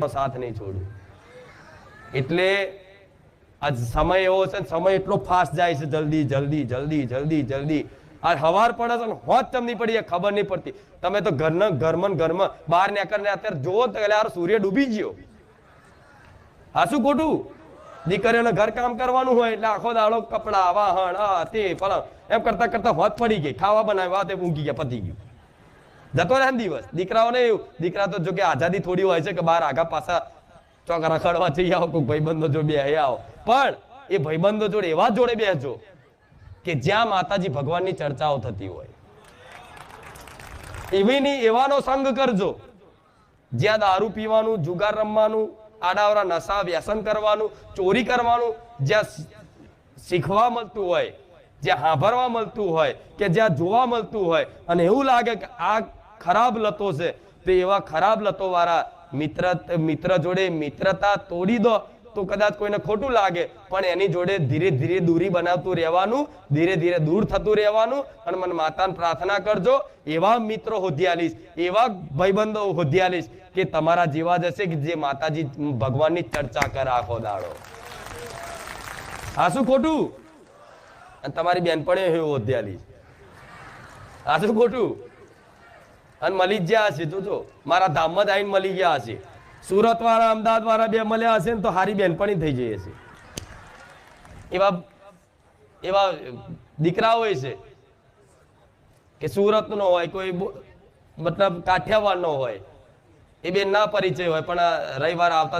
સાથ નહીં છોડું. એટલે આ સમય એવો છે, સમય એટલો ફાસ્ટ જાય છે, જલ્દી જલ્દી જલ્દી જલ્દી જલ્દી. આ હવાર પડે છે હોત ચમ નહીં પડી, ખબર નહીં પડતી. તમે તો ઘરમાં બહાર નીકળને અત્યારે જોવો તો યાર સૂર્ય ડૂબી ગયો. હા શું ખોટું? દીકરીઓને ઘર કામ કરવાનું હોય એટલે આખો દાડો કપડા વાહણ આ તે પલંગ એમ કરતા કરતા હોત પડી ગઈ. ખાવા બનાવ્યા તે ઊંઘી ગયા, પતી ગયું, જતો રહે દિવસ. દીકરાઓને એવું, દીકરા તો જો કે આઝાદી થોડી હોય છે કે બહાર આગા પાછા ચોક રખડવા જઈ આવો, કોઈ ભાઈબંધો જો બે આવો, પણ એ ભાઈબંધો જોડે એવા જોડે બેસજો કે જ્યાં માતાજી ભગવાનની ચર્ચાઓ થતી હોય. એવાનો સંગ કરજો જ્યાં દારૂ પીવાનું, જુગાર રમવાનું, આડાવરા નશા વ્યસન કરવાનું, ચોરી કરવાનું, જ્યાં શીખવા મળતું હોય, જ્યાં સાંભળવા મળતું હોય કે જ્યાં જોવા મળતું હોય અને એવું લાગે કે આ ખરાબ લતો છે, તો એવા ખરાબ લતો વાળા મિત્ર જોડે મિત્રતા તોડી દો તો કદાચ કોઈને ખોટું લાગે, પણ એની જોડે ધીરે ધીરે દૂરી બનાવતું રહેવાનું, ધીરે ધીરે દૂર થતું રહેવાનું. અને મને માતાને પ્રાર્થના કરજો એવા મિત્રો હોધી આલીશ, એવા ભાઈબંધો હોધી આલીશ કે તમારા જેવા જ હશે કે જે માતાજી ભગવાનની ચર્ચા કરે આખો દાડો. આ શું ખોટું? અને તમારી બેનપણીઓ એવું હોધી આલીશ. આ શું ખોટું? અને મળી જ ગયા હશે, જોજો મારા ધામમાં જ આવીને મળી ગયા હશે. સુરત વાળા, અમદાવાદ વાળા બે મળ્યા હશે ને તો હારી બેનપણી થઈ જઈ હશે. એવા દીકરા હોય છે કે સુરત નો હોય, કોઈ મતલબ કાઠિયાવાડ નો હોય, એ બેન ના પરિચય હોય, પણ રવિવાર આવતા